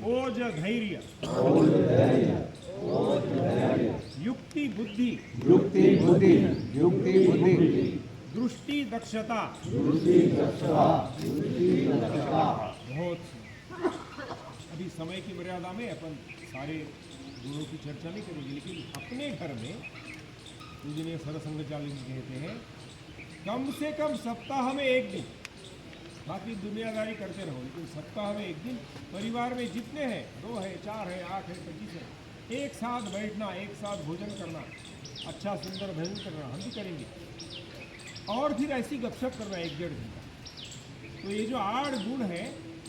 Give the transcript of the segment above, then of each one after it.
ओज धैर्य युक्ति बुद्धि दृष्टि दक्षता बहुत। अभी समय की मर्यादा में अपन सारे गुणों की चर्चा नहीं करेंगे, लेकिन अपने घर में पूजनीय सरसंघचालक जी कहते हैं कम से कम सप्ताह में एक दिन, बाकी दुनियादारी करते रहो, लेकिन सप्ताह में एक दिन परिवार में जितने हैं, 2 है, 4 है, 8 है, 25 है, एक साथ बैठना, एक साथ भोजन करना, अच्छा सुंदर भोजन करना, हम भी करेंगे। और फिर ऐसी गपशप करना 1-1.5 घंटा। तो ये जो 8 गुण है,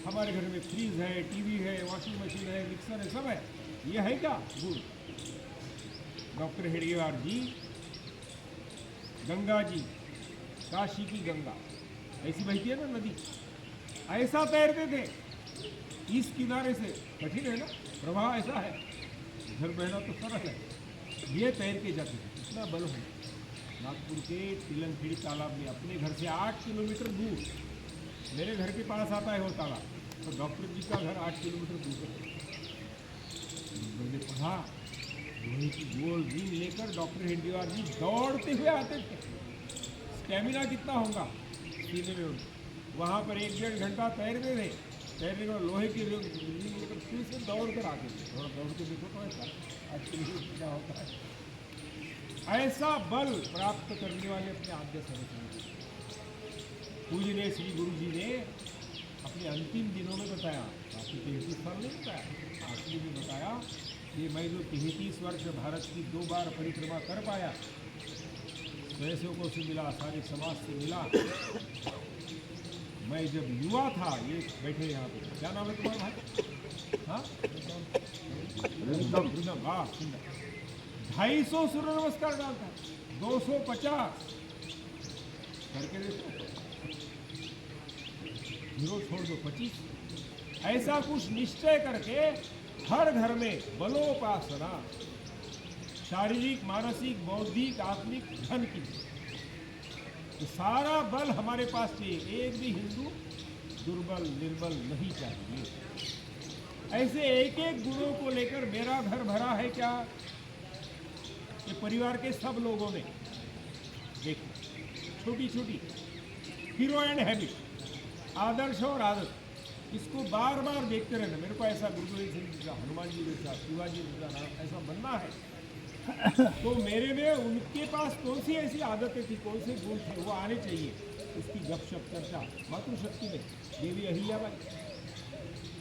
हमारे घर में फ्रीज है, टीवी है, वॉशिंग मशीन है, मिक्सर है, सब है, ये है क्या गुण? डॉक्टर हेडगेवार जी, गंगा जी, काशी की गंगा ऐसी बहती है ना नदी, ऐसा तैरते थे इस किनारे से, कठिन है ना, प्रवाह ऐसा है, इधर बहना तो सरल है, ये तैर के जाते थे। इतना बल है। नागपुर के तिलनखेड़ी तालाब में, अपने घर से 8 किलोमीटर दूर, मेरे घर के पास आता है वो तालाब, तो डॉक्टर जी का घर 8 किलोमीटर दूर है। मैंने पढ़ा, लोहे की गोल रिंग लेकर डॉक्टर हेडगेवार जी दौड़ते हुए आते थे। स्टेमिना कितना होगा सीने में, वहाँ पर 1-1.5 घंटा तैरते थे, तैरने के बाद लोहे की रिंग लेकर फिर से दौड़ कर आते थे। थोड़ा दौड़ के देखो तो ऐसा 8 किलोमीटर क्या होता है। ऐसा बल प्राप्त करने वाले अपने आद्य सरस्वती पूजनीय श्री गुरु जी ने अपने अंतिम दिनों में बताया, आपको 33 साल नहीं बताया, आखिरी में बताया कि मैं जो 33 वर्ष भारत की 2 बार परिक्रमा कर पाया, स्वयंसेवकों से मिला, सारे समाज से मिला, मैं जब युवा था, ये बैठे यहाँ पे, क्या नाम है तुम्हारा भाई? हाँ, 250 सूर्य नमस्कार डालता है, 250 करके देखो, 0 छोड़ दो 25। ऐसा कुछ निश्चय करके हर घर में बलोपासना, शारीरिक, मानसिक, बौद्धिक, आत्मिक, धन की, तो सारा बल हमारे पास चाहिए। एक भी हिंदू दुर्बल निर्बल नहीं चाहिए। ऐसे एक एक गुणों को लेकर मेरा घर भरा है क्या? ये परिवार के सब लोगों ने देखो, छोटी छोटी हीरो एंड हैबिट, आदर्श और आदत, इसको बार बार देखते रहना। मेरे को ऐसा गुरु गोविंद सिंह जी का, हनुमान जी जैसा, शिवाजी जैसा ऐसा बनना है। तो मेरे में उनके पास कौन सी ऐसी आदतें थी, कौन से गुण थे, वो आने चाहिए। उसकी गपशप चर्चा मातृशक्ति में देवी अहिल्याबाई,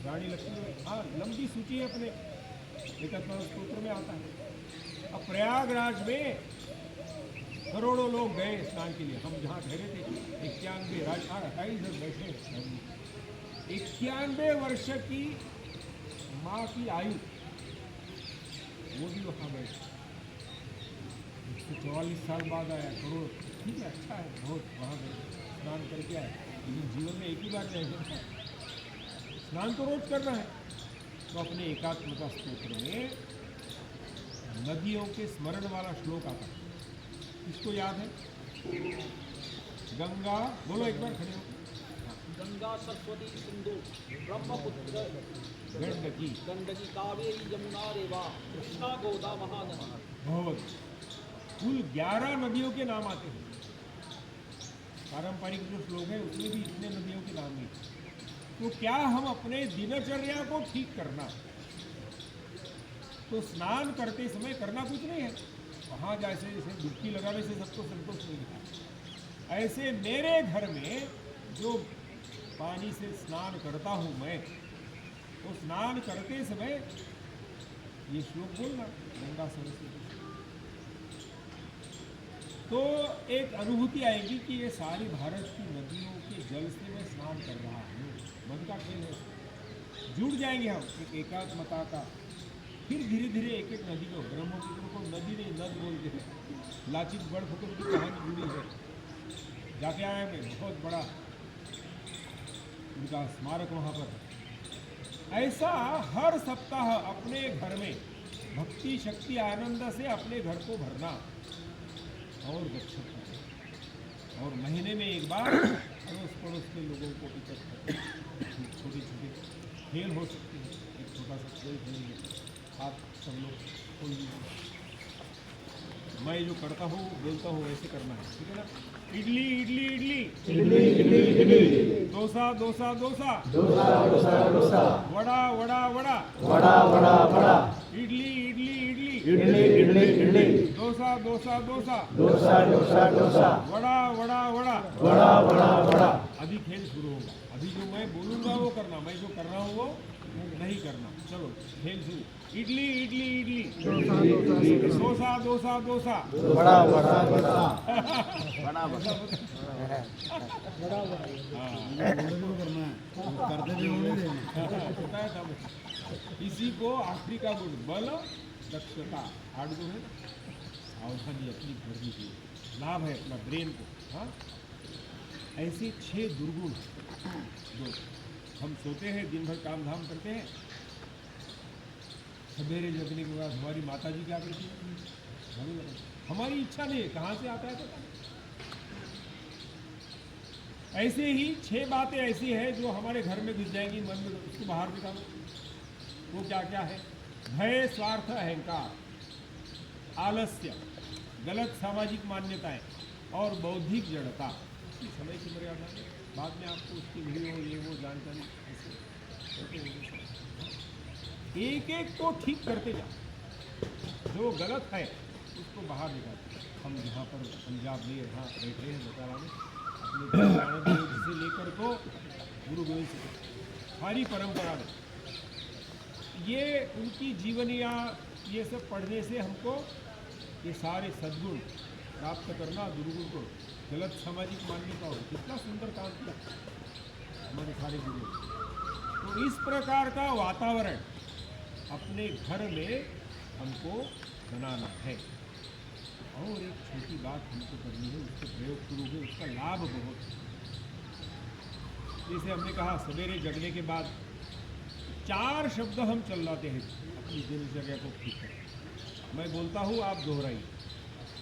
रानी लक्ष्मीबाई, हाँ लंबी सूची है अपने एकात्म स्तोत्र में आता है। अब प्रयागराज में करोड़ों लोग गए स्नान के लिए, हम जहाँ ठहरे थे 91 राजस्थान 28 बैठे, 91 वर्ष की माँ की आयु, वो भी वहाँ बैठे। 144 साल बाद आया, करोड़, ठीक है, अच्छा है बहुत, वहाँ गए स्नान करके आए। लेकिन जीवन में एक ही बार जाएंगे, स्नान तो रोज करना है। तो अपने एकात्मता स्तोत्र में नदियों के स्मरण वाला श्लोक आता है, इसको याद है? गंगा, बोलो एक बार खड़े हो। गंगा सरस्वती सिंधु ब्रह्मपुत्र गंडकी कावेरी यमुना रेवा कृष्णा गोदा महानदी। बहुत, कुल 11 नदियों के नाम आते हैं। पारंपरिक जो श्लोक है उसमें भी इतने नदियों के नाम नहीं। तो क्या हम अपने दिनचर्या को ठीक करना, तो स्नान करते समय करना कुछ नहीं है, वहाँ जैसे जैसे डुबकी लगाने से सबको संतोष मिलता है, ऐसे मेरे घर में जो पानी से स्नान करता हूँ मैं, तो स्नान करते समय ये श्लोक बोलना, गंगा सरस्वती, तो एक अनुभूति आएगी कि ये सारी भारत की नदियों के जल से मैं स्नान कर रहा हूँ। मन का खेल है, जुड़ जाएंगे हम एक एकात्मता का। फिर धीरे धीरे एक एक नदी को, ब्रह्मपुत्र को नदी नहीं नद बोलते हैं, लाचित बड़फुकुर की कहानी जुड़ी है, जाके आए मैं, बहुत बड़ा उनका स्मारक वहाँ पर। ऐसा हर सप्ताह अपने घर में भक्ति शक्ति आनंद से अपने घर को भरना और गपशप करना, और महीने में एक बार अड़ोस पड़ोस के लोगों को इकट्ठा करना। खेल हो सकते हैं। एक छोटा सा खेल खेलेंगे, हाथ सब लोग खोल लीजिए। मैं जो करता हूँ बोलता हूँ वैसे करना है, ठीक है ना। इडली इडली इडली इडली इडली इडली, डोसा डोसा डोसा डोसा डोसा डोसा, वड़ा वड़ा वड़ा वड़ा वड़ा वड़ा, इडली इडली इडली इडली इडली इडली, डोसा डोसा डोसा डोसा डोसा डोसा, वड़ा वड़ा वड़ा। वड़ा वड़ा वड़ा। अभी खेल शुरू होगा। अभी जो मैं बोलूँगा वो करना, मैं जो कर रहा हूँ वो नहीं करना। चलो खेल शुरू। इडली इडली इडली डोसा डोसा डोसा वड़ा वड़ा वड़ा, बताया था मैं। इसी को आखिरी का गुण बल दक्षता, आठ गुण है। सावधानी अपनी भरनी चाहिए, लाभ है अपना ब्रेन को। हाँ, ऐसे 6 दुर्गुण जो हम सोते हैं, दिन भर काम धाम करते हैं, सवेरे जगने के बाद हमारी माता जी क्या करती है, हमारी इच्छा नहीं है, कहाँ से आता है पता नहीं। ऐसे ही 6 बातें ऐसी है जो हमारे घर में घुस जाएंगी, मन में, उसको बाहर निकालो। वो क्या क्या है? भय, स्वार्थ, अहंकार, आलस्य, गलत सामाजिक मान्यताएं और बौद्धिक जड़ता। समय की मर्यादा में बाद में आपको उसकी वीडियो ये वो जानकारी ऐसे एक एक को ठीक करते जाओ। जो गलत है उसको बाहर निकालते। हम यहाँ पर पंजाब में यहाँ बैठे हैं बता में, अपने नानक देव जी से लेकर तो गुरु गोविंद सिंह सारी परंपरा में ये उनकी जीवनियाँ ये सब पढ़ने से हमको ये सारे सद्गुण प्राप्त करना, दुर्गुण को, गलत सामाजिक मान्यताओं, कितना सुंदर काम किया हमारे सारे गुरु। तो इस प्रकार का वातावरण अपने घर में हमको बनाना है। और एक छोटी बात हमको करनी है, उसको प्रयोग करोगे उसका लाभ बहुत है। जैसे हमने कहा सवेरे जगने के बाद 4 शब्द हम चलाते हैं अपनी दिनचर्या को ठीक करें। मैं बोलता हूँ, आप दोहराइए।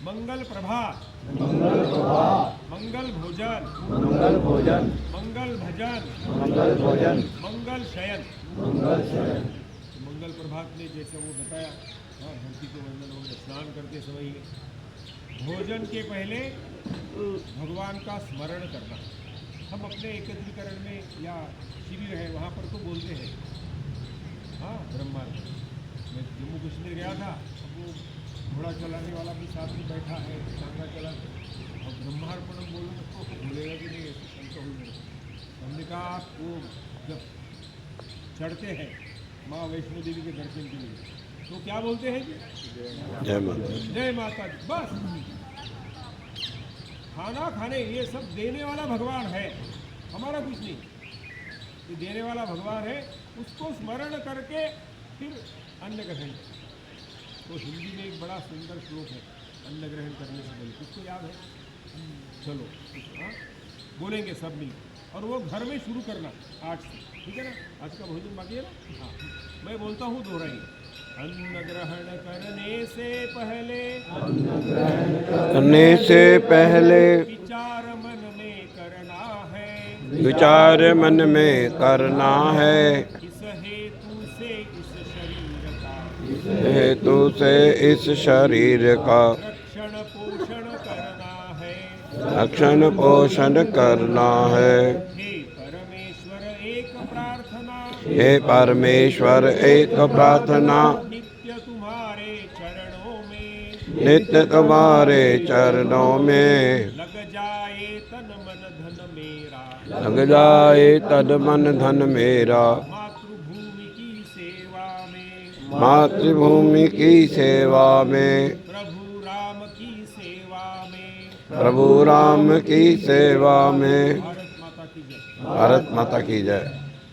मंगल प्रभात, मंगल प्रभात, मंगल भोजन, मंगल भोजन, मंगल भजन, मंगल भोजन, मंगल शयन। मंगल शयन। तो मंगल प्रभात में जैसे वो बताया, हाँ, धरती को वंदन हो, स्नान करते समय भोजन के पहले भगवान का स्मरण करना। हम अपने एकत्रीकरण में या शिविर है वहाँ पर तो बोलते हैं, हाँ, ब्रह्मांड। मैं जम्मू कश्मीर गया था, अब वो घोड़ा चलाने वाला भी साथ में बैठा है, टांगा चला, और ब्रह्मार्पणम बोलो तो भूलेगा कि नहीं, ऐसी शंका हुई मेरे को। हमने कहा आप वो जब चढ़ते हैं माँ वैष्णो देवी के दर्शन के लिए तो क्या बोलते हैं जी? जय माता, जय माता दी। बस खाना खाने ये सब देने वाला भगवान है, हमारा कुछ नहीं। ये देने वाला भगवान है, उसको स्मरण करके फिर अन्न ग्रहण। तो हिंदी में एक बड़ा सुंदर श्लोक है अन्न ग्रहण करने से पहले, किसको याद है? चलो हाँ बोलेंगे सब मिलकर, और वो घर में शुरू करना आज से, ठीक है ना। आज का भोजन बाकी है ना। हाँ, मैं बोलता हूँ दोहराइए। अन्न ग्रहण करने से पहले, करने से पहले विचार मन में करना है, विचार मन में करना है, इस हेतु से इस शरीर का, हेतु से इस शरीर का रक्षण पोषण करना है। रक्षण पोषण करना है। हे परमेश्वर एक प्रार्थना, हे परमेश्वर एक प्रार्थना, नित्य तुम्हारे चरणों में, नित्य तुम्हारे चरणों में लग जाए तन मन धन मेरा, लग जाए तन मन धन मेरा, मातृभूमि की सेवा में, मातृभूमि की सेवा में, प्रभु राम की सेवा में, प्रभु राम की सेवा में। भारत माता की जय। भारत माता की जय।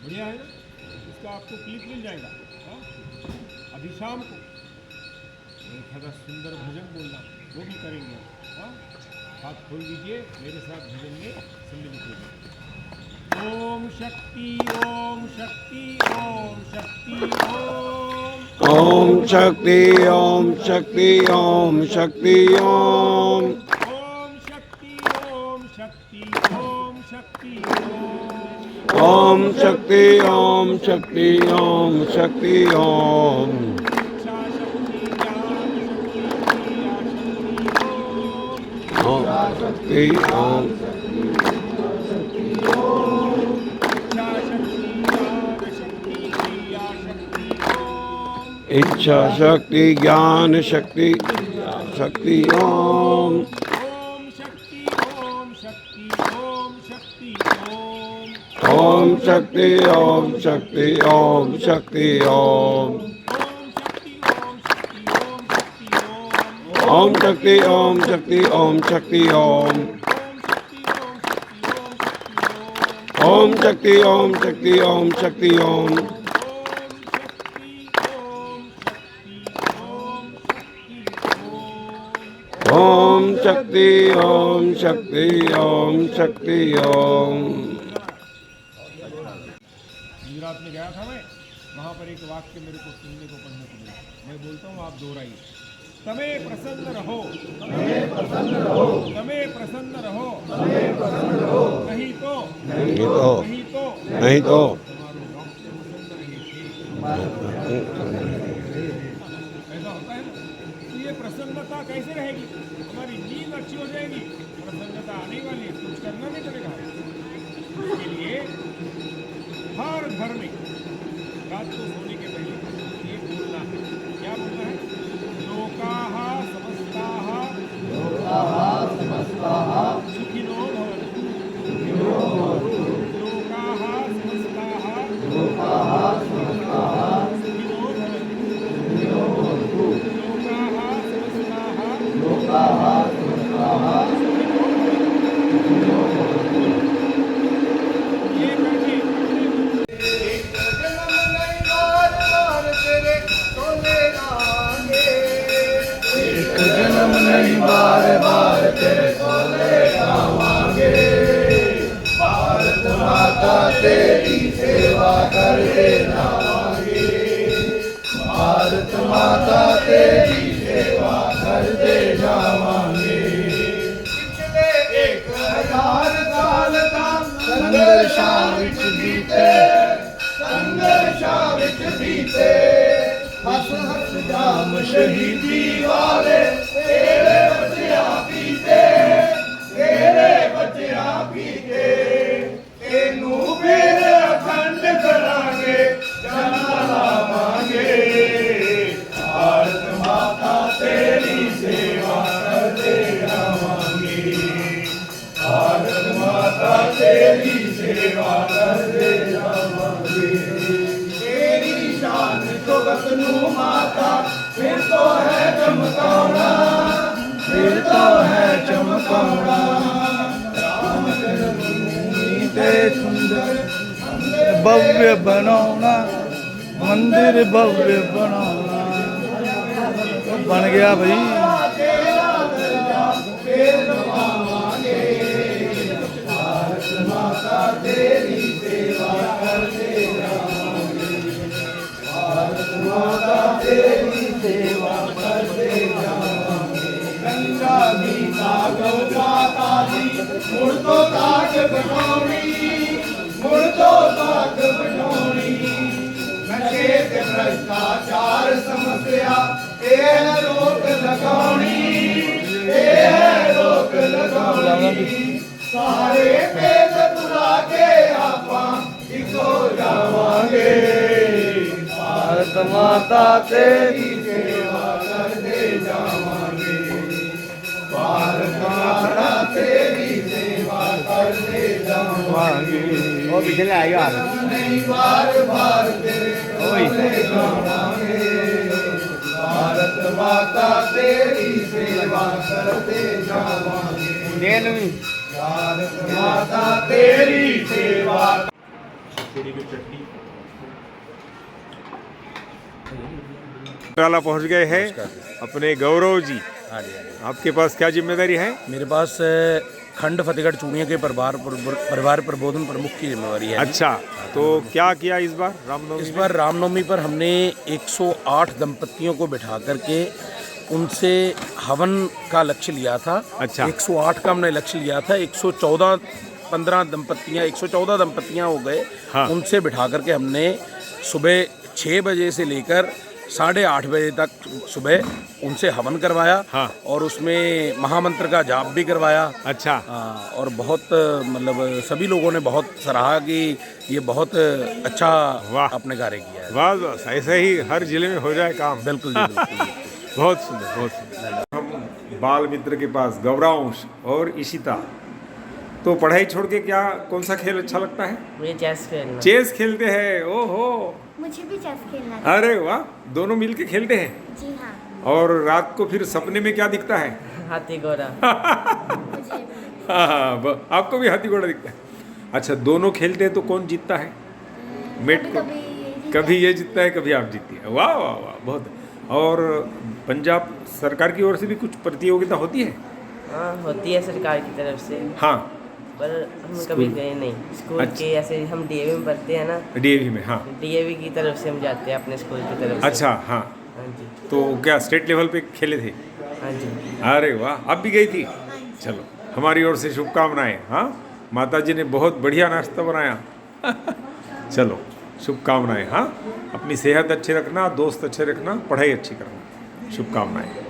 बढ़िया है ना, इसका आपको क्लिप मिल जाएगा। हाँ? अभी शाम को एक सुंदर भजन बोलना, वो भी करेंगे। हाँ? हाथ खोल दीजिए, मेरे साथ भजन में सम्मिलित होइए। ओम शक्ति ओम शक्ति ओम शक्ति ओम, ओम शक्ति ओम शक्ति ओम शक्ति ओम, ओम शक्ति ओम शक्ति ओम शक्ति ओम, ओम शक्ति ओम शक्ति ओम शक्ति ओम इच्छा शक्ति ज्ञान शक्ति शक्ति ओम ओम शक्ति ओम शक्ति ओम शक्ति ओम ओम शक्ति ओम शक्ति ओम शक्ति ओम ओम शक्ति ओम शक्ति ओम शक्ति ओम ओम शक्ति ओम शक्ति ओम शक्ति ओम। गुजरात में गया था मैं, वहाँ पर एक वाक्य मेरे को सुनने को पढ़ने को मिला। मैं बोलता हूँ, आप दोहराइए। तमे प्रसन्न रहो, तमे प्रसन्न रहो, तमे प्रसन्न रहो, तमे प्रसन्न रहो, नहीं तो नहीं तो नहीं तो नहीं तो ऐसा होता है ना। तो ये प्रसन्नता कैसे रहेगी? हमारी नींद अच्छी हो जाएगी, प्रसन्नता आने वाली है, कुछ करना नहीं पड़ेगा। इसके लिए हर घर में रात को सोने के पहले ये बोलना है। क्या बोलना है? लोकाः समस्ताः सुखिनो भवन्तु, लोकाः समस्ताः सुखिनो भवन्तु, लोकाः समस्ताः ये करके जन्म नहीं बार बार तेरे सोले गावांगे, भारत माता तेरी सेवा करते जावांगे, भारत माता तेरी सेवा करते जावांगे। पिछले 1000 साल का संघर्षां विच बीते, संघर्षां विच बीते, हस हस जाम शहीदी वाले तेरे बच्चिया पीते, तेरे बच्चिया पीते, तेनू फिर अखंड करांगे, जनता लावांगे, भारत माता तेरी सेवा करते जावांगे, भारत माता तेरी सेवा करते जावांगे। तेरी शान जुगत नू माता फिर तो है चमकाउणा, फिर तो है चमकाउणा, राम जन्मभूमि ते सुंदर भव्य बनाउणा, मंदिर भव्य बनाउणा। बन गया भाई। भारत माता तेरी सेवा करते जावांगे, भारत माता तेरी सेवा करते जावांगे। गंगा गीता गौ माता दी मुड़ तो ताक बनाउणी, मुड़ तो ताक बनाउणी। नशे ते भ्रष्टाचार समस्या ए रोक लगाउणी, ए रोक लगाउणी। सारे भेद भुला के आपां इक हो जावांगे, भारत माता तेरी सेवा करते जावांगे, भारत माता तेरी सेवा करते जावांगे। वो पिछले आएगा नहीं बार बार तेरे जावांगे, भारत माता तेरी सेवा करते जावांगे, भारत माता तेरी सेवा। वाला पहुंच गए हैं अपने गौरव जी। आपके पास क्या जिम्मेदारी है? मेरे पास खंड फतेहगढ़ चूड़िया के परिवार प्रबोधन प्रमुख की जिम्मेवारी है। अच्छा, तो क्या किया इस बार रामनवमी? इस बार रामनवमी पर हमने 108 दंपतियों को बिठा करके उनसे हवन का लक्ष्य लिया था। अच्छा। 108 का हमने लक्ष्य लिया था। 114 115 दंपतियाँ 114 दंपतियाँ हो गए। हाँ। उनसे बिठा करके हमने सुबह 6 बजे से लेकर 8:30 बजे तक सुबह उनसे हवन करवाया। हाँ। और उसमें महामंत्र का जाप भी करवाया। अच्छा। हाँ, और बहुत मतलब सभी लोगों ने बहुत सराहा कि ये बहुत अच्छा वाह। आपने कार्य किया है। बस ऐसे ही हर जिले में हो जाए काम। बिल्कुल जी, बिल्कुल। बहुत सुंदर, बहुत सुंदर। हम बाल मित्र के पास गौरांश और इशिता, तो पढ़ाई छोड़ के क्या कौन सा खेल अच्छा लगता है? मुझे चेस खेलना। चेस खेलते हैं, ओहो, मुझे भी चेस खेलना था। अरे वाह, दोनों मिलके खेलते हैं। जी हाँ। और रात को फिर सपने में क्या दिखता है? हाथी घोड़ा। मुझे भी। हाँ, आपको भी हाथी घोड़ा दिखता है। अच्छा, दोनों खेलते हैं तो कौन जीतता है? मेट को कभी ये जीतता है, कभी आप जीतती है। वाह वाह वाह, बहुत। और पंजाब सरकार की ओर से भी कुछ प्रतियोगिता होती है? हाँ, होती है सरकार की तरफ से, हाँ, पर हम कभी गए नहीं। स्कूल अच्छा। के ऐसे हम डीएवी में पढ़ते हैं ना, डीएवी में। हाँ, डीएवी की तरफ से हम जाते हैं अपने स्कूल की तरफ से। अच्छा, हाँ। हाँ जी, तो क्या स्टेट लेवल पे खेले थे? हाँ जी। अरे वाह, आप भी गई थी? चलो, हमारी ओर से शुभकामनाएं। हाँ, माता जी ने बहुत बढ़िया नाश्ता बनाया। चलो, शुभकामनाएं। हाँ, अपनी सेहत अच्छी रखना, दोस्त अच्छे रखना, पढ़ाई अच्छी करना। शुभकामनाएं।